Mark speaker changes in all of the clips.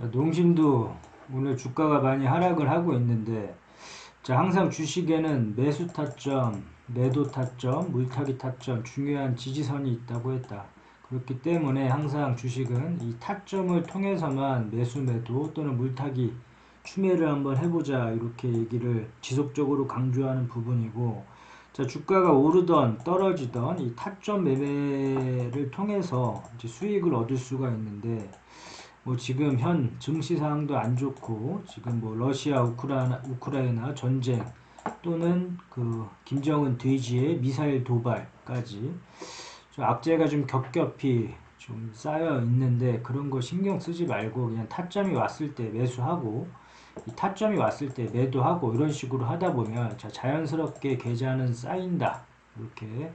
Speaker 1: 자, 농심도 오늘 주가가 많이 하락을 하고 있는데, 자, 항상 주식에는 매수 타점, 매도 타점, 물타기 타점, 중요한 지지선이 있다고 했다. 그렇기 때문에 항상 주식은 이 타점을 통해서만 매수, 매도 또는 물타기, 추매를 한번 해보자, 이렇게 얘기를 지속적으로 강조하는 부분이고, 자, 주가가 오르던 떨어지던 이 타점 매매를 통해서 이제 수익을 얻을 수가 있는데, 뭐 지금 현 증시 상황도 안 좋고, 지금 뭐 러시아 우크라이나 전쟁 또는 그 김정은 돼지의 미사일 도발까지 좀 악재가 좀 겹겹이 좀 쌓여 있는데, 그런 거 신경 쓰지 말고 그냥 타점이 왔을 때 매수하고, 이 타점이 왔을 때 매도하고, 이런 식으로 하다 보면 자, 자연스럽게 계좌는 쌓인다, 이렇게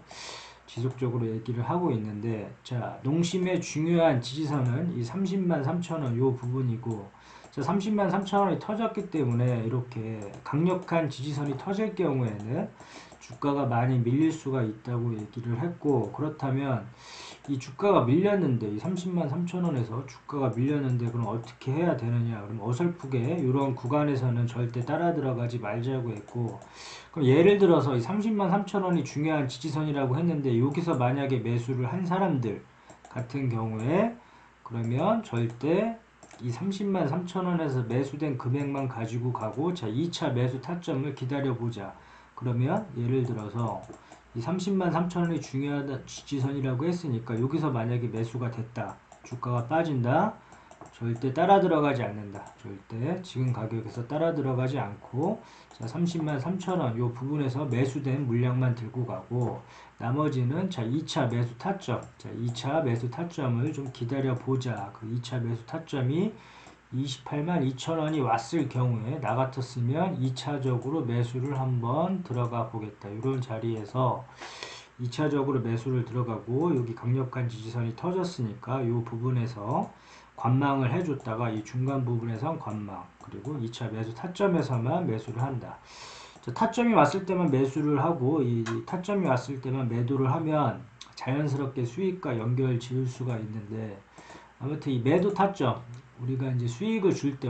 Speaker 1: 지속적으로 얘기를 하고 있는데, 자, 농심의 중요한 지지선은 이 30만 3천원 요 부분이고, 자, 30만 3천원이 터졌기 때문에 이렇게 강력한 지지선이 터질 경우에는 주가가 많이 밀릴 수가 있다고 얘기를 했고, 그렇다면 이 주가가 밀렸는데, 이 30만 3천원에서 주가가 밀렸는데 그럼 어떻게 해야 되느냐? 그럼 어설프게 이런 구간에서는 절대 따라 들어가지 말자고 했고, 그럼 예를 들어서 이 30만 3천원이 중요한 지지선이라고 했는데, 여기서 만약에 매수를 한 사람들 같은 경우에 그러면 절대 이 30만 3천원에서 매수된 금액만 가지고 가고, 자, 2차 매수 타점을 기다려보자. 그러면 예를 들어서 이 30만 3천원이 중요한 지지선이라고 했으니까, 여기서 만약에 매수가 됐다, 주가가 빠진다, 절대 따라 들어가지 않는다. 절대 지금 가격에서 따라 들어가지 않고, 자, 30만 3천원 요 부분에서 매수된 물량만 들고 가고, 나머지는 자, 2차 매수 타점, 자, 2차 매수 타점을 좀 기다려 보자. 그 2차 매수 타점이 28만 2천원이 왔을 경우에 나 같았으면 2차적으로 매수를 한번 들어가 보겠다. 이런 자리에서 2차적으로 매수를 들어가고, 여기 강력한 지지선이 터졌으니까 이 부분에서 관망을 해줬다가 이 중간 부분에선 관망, 그리고 2차 매수 타점에서만 매수를 한다. 자, 타점이 왔을 때만 매수를 하고, 이 타점이 왔을 때만 매도를 하면 자연스럽게 수익과 연결 지을 수가 있는데, 아무튼 이 매도 타점, 우리가 이제 수익을 줄 때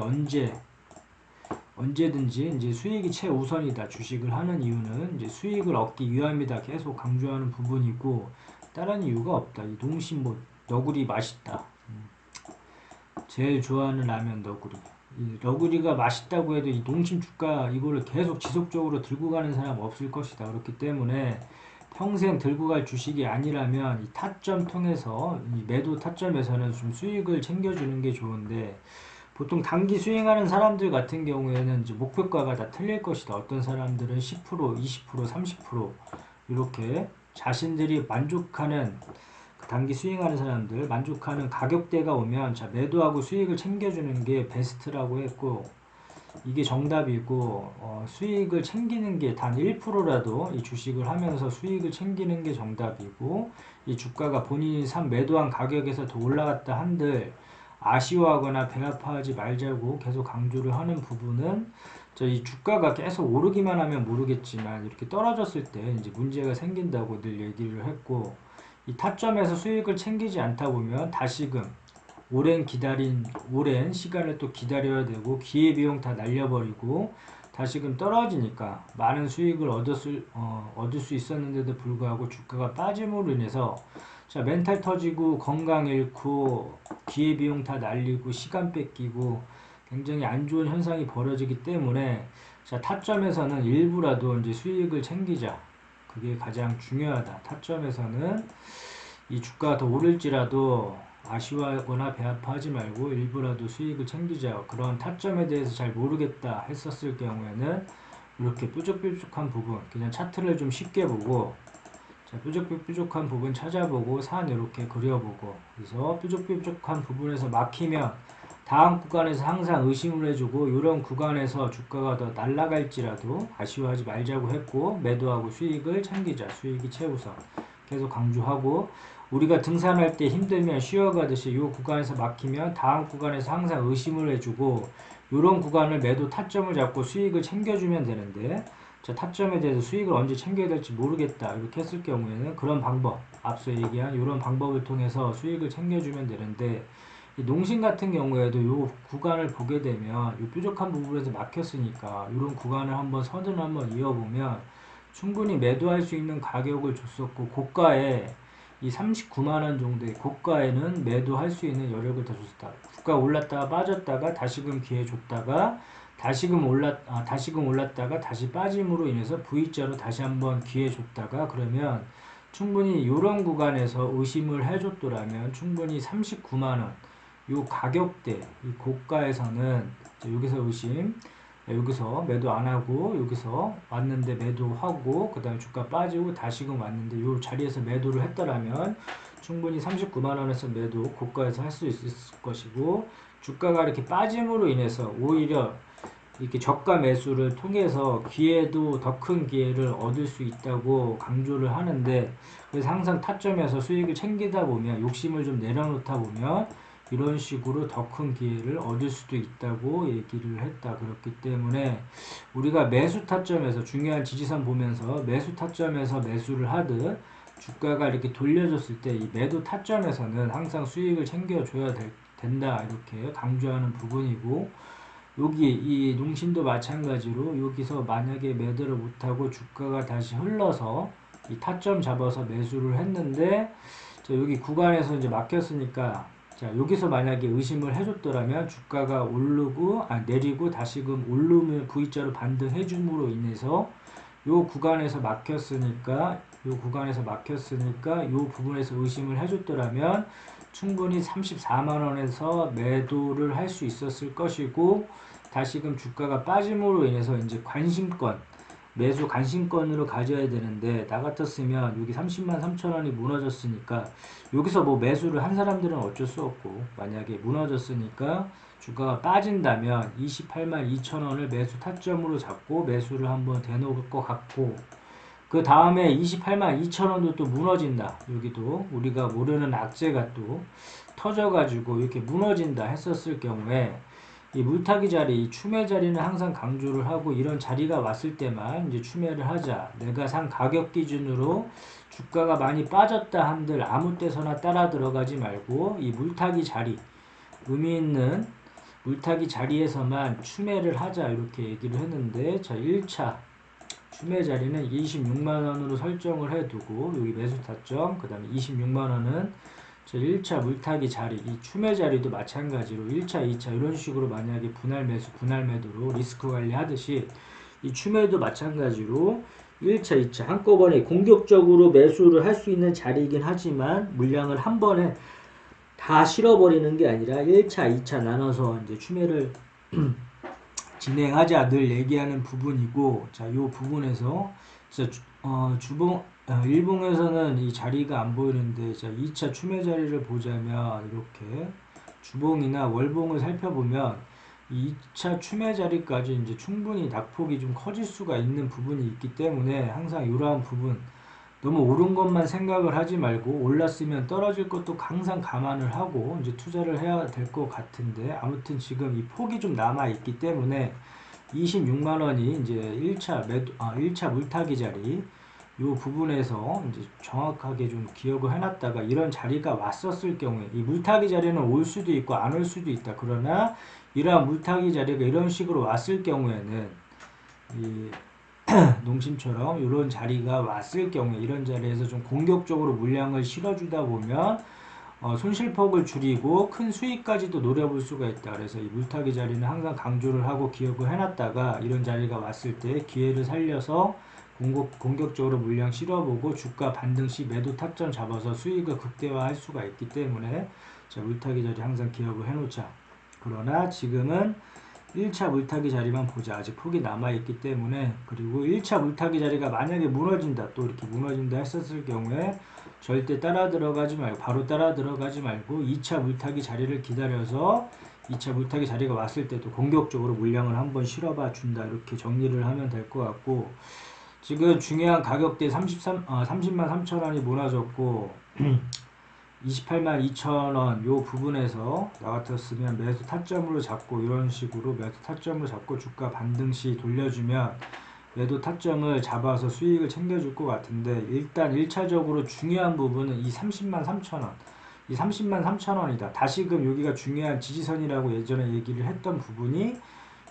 Speaker 1: 언제든지 이제 수익이 최우선이다. 주식을 하는 이유는 이제 수익을 얻기 위함이다. 계속 강조하는 부분이고, 다른 이유가 없다. 이 농심 뭐 너구리 맛있다. 제일 좋아하는 라면 너구리. 이 너구리가 맛있다고 해도 이 농심 주가 이거를 계속 지속적으로 들고 가는 사람 없을 것이다. 그렇기 때문에 평생 들고 갈 주식이 아니라면 이 타점 통해서, 이 매도 타점에서는 좀 수익을 챙겨주는 게 좋은데, 보통 단기 수행하는 사람들 같은 경우에는 이제 목표가가 다 틀릴 것이다. 어떤 사람들은 10%, 20%, 30% 이렇게 자신들이 만족하는, 단기 수행하는 사람들 만족하는 가격대가 오면 자, 매도하고 수익을 챙겨주는 게 베스트라고 했고, 이게 정답이고, 수익을 챙기는 게 단 1%라도 이 주식을 하면서 수익을 챙기는 게 정답이고, 이 주가가 본인이 매도한 가격에서 더 올라갔다 한들 아쉬워하거나 배 아파하지 말자고 계속 강조를 하는 부분은, 이 주가가 계속 오르기만 하면 모르겠지만 이렇게 떨어졌을 때 이제 문제가 생긴다고 늘 얘기를 했고, 이 타점에서 수익을 챙기지 않다 보면 다시금 오랜 시간을 또 기다려야 되고, 기회비용 다 날려버리고 다시금 떨어지니까 많은 수익을 얻을 수 있었는데도 불구하고 주가가 빠짐으로 인해서, 자, 멘탈 터지고 건강 잃고 기회비용 다 날리고 시간 뺏기고 굉장히 안 좋은 현상이 벌어지기 때문에, 자, 타점에서는 일부라도 이제 수익을 챙기자. 그게 가장 중요하다. 타점에서는 이 주가가 더 오를지라도 아쉬워하거나 배 아파하지 말고 일부라도 수익을 챙기자. 그런 타점에 대해서 잘 모르겠다 했었을 경우에는 이렇게 뾰족뾰족한 부분, 그냥 차트를 좀 쉽게 보고, 자, 뾰족뾰족한 부분 찾아보고 산 이렇게 그려보고, 그래서 뾰족뾰족한 부분에서 막히면 다음 구간에서 항상 의심을 해주고, 이런 구간에서 주가가 더 날아갈지라도 아쉬워하지 말자고 했고, 매도하고 수익을 챙기자. 수익이 최우선. 계속 강조하고, 우리가 등산할 때 힘들면 쉬어가듯이 이 구간에서 막히면 다음 구간에서 항상 의심을 해주고, 이런 구간을 매도 타점을 잡고 수익을 챙겨주면 되는데, 자, 타점에 대해서 수익을 언제 챙겨야 될지 모르겠다 이렇게 했을 경우에는 그런 방법, 앞서 얘기한 이런 방법을 통해서 수익을 챙겨주면 되는데, 이 농심 같은 경우에도 요 구간을 보게 되면 요 뾰족한 부분에서 막혔으니까 이런 구간을 한번 선을 한번 이어보면 충분히 매도할 수 있는 가격을 줬었고, 고가에 이 39만 원 정도의 고가에는 매도할 수 있는 여력을 다 줬었다. 주가 올랐다가 빠졌다가 다시금 기회 줬다가 다시금 올랐다가 다시 빠짐으로 인해서 V자로 다시 한번 기회 줬다가, 그러면 충분히 이런 구간에서 의심을 해줬더라면 충분히 39만원 요 가격대 이 고가에서는 여기서 의심, 여기서 매도 안하고 여기서 왔는데 매도하고 그 다음에 주가 빠지고 다시금 왔는데 요 자리에서 매도를 했더라면 충분히 39만원에서 매도 고가에서 할 수 있을 것이고, 주가가 이렇게 빠짐으로 인해서 오히려 이렇게 저가 매수를 통해서 기회도 더 큰 기회를 얻을 수 있다고 강조를 하는데, 그래서 항상 타점에서 수익을 챙기다 보면 욕심을 좀 내려놓다 보면 이런 식으로 더 큰 기회를 얻을 수도 있다고 얘기를 했다. 그렇기 때문에 우리가 매수 타점에서 중요한 지지선 보면서 매수 타점에서 매수를 하듯 주가가 이렇게 돌려줬을 때 이 매도 타점에서는 항상 수익을 챙겨줘야 된다, 이렇게 강조하는 부분이고, 여기 이 농심도 마찬가지로 여기서 만약에 매도를 못하고 주가가 다시 흘러서 이 타점 잡아서 매수를 했는데, 자 여기 구간에서 이제 막혔으니까, 자 여기서 만약에 의심을 해줬더라면 주가가 오르고 내리고 다시금 오르면 V자로 반등해 줌으로 인해서 요 구간에서 막혔으니까 요 부분에서 의심을 해줬더라면 충분히 34만원에서 매도를 할 수 있었을 것이고, 다시금 주가가 빠짐으로 인해서 이제 관심권, 매수 관심권으로 가져야 되는데, 나 같았으면 여기 30만 3천원이 무너졌으니까 여기서 뭐 매수를 한 사람들은 어쩔 수 없고, 만약에 무너졌으니까 주가가 빠진다면 28만 2천원을 매수 타점으로 잡고 매수를 한번 대놓을 것 같고, 그 다음에 28만 2천원도 또 무너진다. 여기도 우리가 모르는 악재가 또 터져가지고 이렇게 무너진다 했었을 경우에 이 물타기 자리, 이 추매 자리는 항상 강조를 하고, 이런 자리가 왔을 때만 이제 추매를 하자. 내가 산 가격 기준으로 주가가 많이 빠졌다 한들 아무 때서나 따라 들어가지 말고 이 물타기 자리, 의미 있는 물타기 자리에서만 추매를 하자, 이렇게 얘기를 했는데, 자 1차 추매 자리는 26만원으로 설정을 해두고 여기 매수 타점, 그 다음에 26만원은 1차 물타기 자리, 이 추매 자리도 마찬가지로 1차, 2차 이런 식으로 만약에 분할 매수, 분할 매도로 리스크 관리 하듯이 이 추매도 마찬가지로 1차, 2차 한꺼번에 공격적으로 매수를 할 수 있는 자리이긴 하지만 물량을 한 번에 다 실어버리는 게 아니라 1차, 2차 나눠서 이제 추매를 진행하자 늘 얘기하는 부분이고, 자, 요 부분에서 일봉에서는 이 자리가 안 보이는데, 자, 2차 추매 자리를 보자면 이렇게 주봉이나 월봉을 살펴보면 2차 추매 자리까지 이제 충분히 낙폭이 좀 커질 수가 있는 부분이 있기 때문에 항상 이러한 부분, 너무 오른 것만 생각을 하지 말고 올랐으면 떨어질 것도 항상 감안을 하고 이제 투자를 해야 될 것 같은데, 아무튼 지금 이 폭이 좀 남아 있기 때문에 26만원이 이제 1차 물타기 자리 요 부분에서 이제 정확하게 좀 기억을 해놨다가 이런 자리가 왔었을 경우에 이 물타기 자리는 올 수도 있고 안 올 수도 있다. 그러나 이러한 물타기 자리가 이런 식으로 왔을 경우에는 이 농심처럼 이런 자리가 왔을 경우에 이런 자리에서 좀 공격적으로 물량을 실어주다 보면 손실폭을 줄이고 큰 수익까지도 노려볼 수가 있다. 그래서 이 물타기 자리는 항상 강조를 하고 기억을 해놨다가 이런 자리가 왔을 때 기회를 살려서 공격적으로 물량 실어보고 주가 반등 시 매도 타점 잡아서 수익을 극대화할 수가 있기 때문에, 자, 물타기 자리 항상 기억을 해놓자. 그러나 지금은 1차 물타기 자리만 보자. 아직 폭이 남아있기 때문에. 그리고 1차 물타기 자리가 만약에 무너진다, 또 이렇게 무너진다 했었을 경우에 절대 따라 들어가지 말고, 바로 따라 들어가지 말고 2차 물타기 자리를 기다려서 2차 물타기 자리가 왔을 때도 공격적으로 물량을 한번 실어봐 준다, 이렇게 정리를 하면 될 것 같고, 지금 중요한 가격대 30만 3천원이 무너졌고 28만 2천원 요 부분에서 나 같았으면 매수 타점으로 잡고 이런 식으로 매수 타점으로 잡고 주가 반등시 돌려주면 매도 타점을 잡아서 수익을 챙겨줄 것 같은데, 일단 1차적으로 중요한 부분은 이 30만 3천원 이 30만 3천 원이다. 다시금 여기가 중요한 지지선이라고 예전에 얘기를 했던 부분이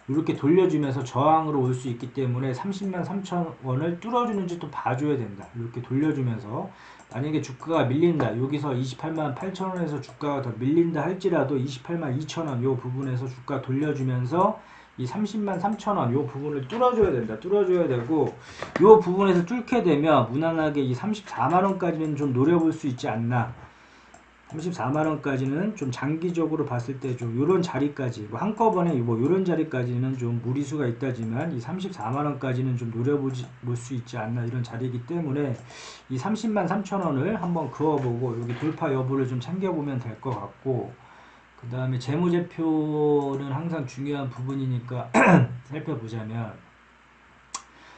Speaker 1: 이렇게 돌려주면서 저항으로 올 수 있기 때문에 30만 3천 원을 뚫어주는지 또 봐줘야 된다. 이렇게 돌려주면서 만약에 주가가 밀린다. 여기서 28만 8천 원에서 주가가 더 밀린다 할지라도 28만 2천 원 요 부분에서 주가 돌려주면서 이 30만 3천 원 요 부분을 뚫어줘야 된다. 뚫어줘야 되고 요 부분에서 뚫게 되면 무난하게 이 34만 원까지는 좀 노려볼 수 있지 않나. 34만원까지는 좀 장기적으로 봤을 때 좀 요런 자리까지 뭐 한꺼번에 뭐 요런 자리까지는 좀 무리수가 있다지만 이 34만원까지는 좀 노려볼 수 있지 않나 이런 자리이기 때문에 이 30만 3천원을 한번 그어보고 여기 돌파 여부를 좀 챙겨보면 될 것 같고, 그 다음에 재무제표는 항상 중요한 부분이니까 살펴보자면,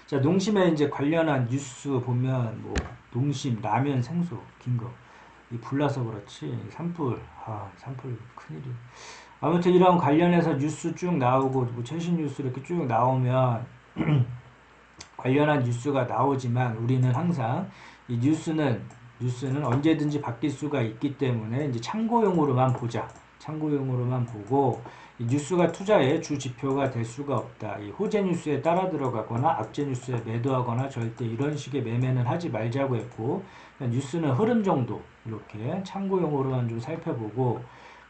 Speaker 1: 자, 농심에 이제 관련한 뉴스 보면 뭐 농심 라면 생수 긴거 이 불나서 그렇지 산불 산불 큰일이. 아무튼 이런 관련해서 뉴스 쭉 나오고 뭐 최신 뉴스 이렇게 쭉 나오면 관련한 뉴스가 나오지만 우리는 항상 이 뉴스는 언제든지 바뀔 수가 있기 때문에 이제 참고용으로만 보자. 참고용으로만 보고 이 뉴스가 투자의 주 지표가 될 수가 없다. 이 호재 뉴스에 따라 들어가거나 악재 뉴스에 매도하거나 절대 이런 식의 매매는 하지 말자고 했고, 뉴스는 흐름 정도 이렇게 참고용으로만 좀 살펴보고,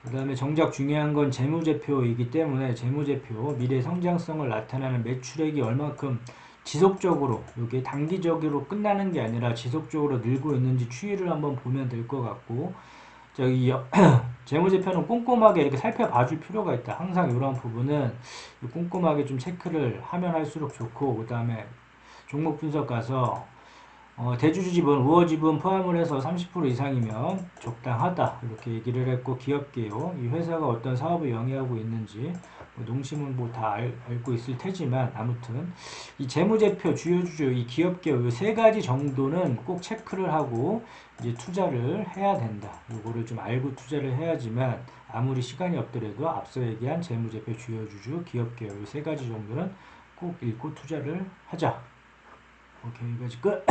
Speaker 1: 그 다음에 정작 중요한 건 재무제표이기 때문에 재무제표 미래 성장성을 나타내는 매출액이 얼만큼 지속적으로 이게 단기적으로 끝나는 게 아니라 지속적으로 늘고 있는지 추이를 한번 보면 될 것 같고, 저기 재무제표는 꼼꼼하게 이렇게 살펴봐 줄 필요가 있다. 항상 이런 부분은 꼼꼼하게 좀 체크를 하면 할수록 좋고, 그 다음에 종목 분석 가서 대주주 지분, 우호 지분 포함을 해서 30% 이상이면 적당하다 이렇게 얘기를 했고, 기업계요 이 회사가 어떤 사업을 영위하고 있는지 뭐 농심은 뭐 다 알고 있을 테지만 아무튼 이 재무제표 주요주주 이 기업계 이 세 가지 정도는 꼭 체크를 하고 이제 투자를 해야 된다. 이거를 좀 알고 투자를 해야지만 아무리 시간이 없더라도 앞서 얘기한 재무제표 주요주주 기업계 이 세 가지 정도는 꼭 읽고 투자를 하자. 오케이, 여기까지 끝.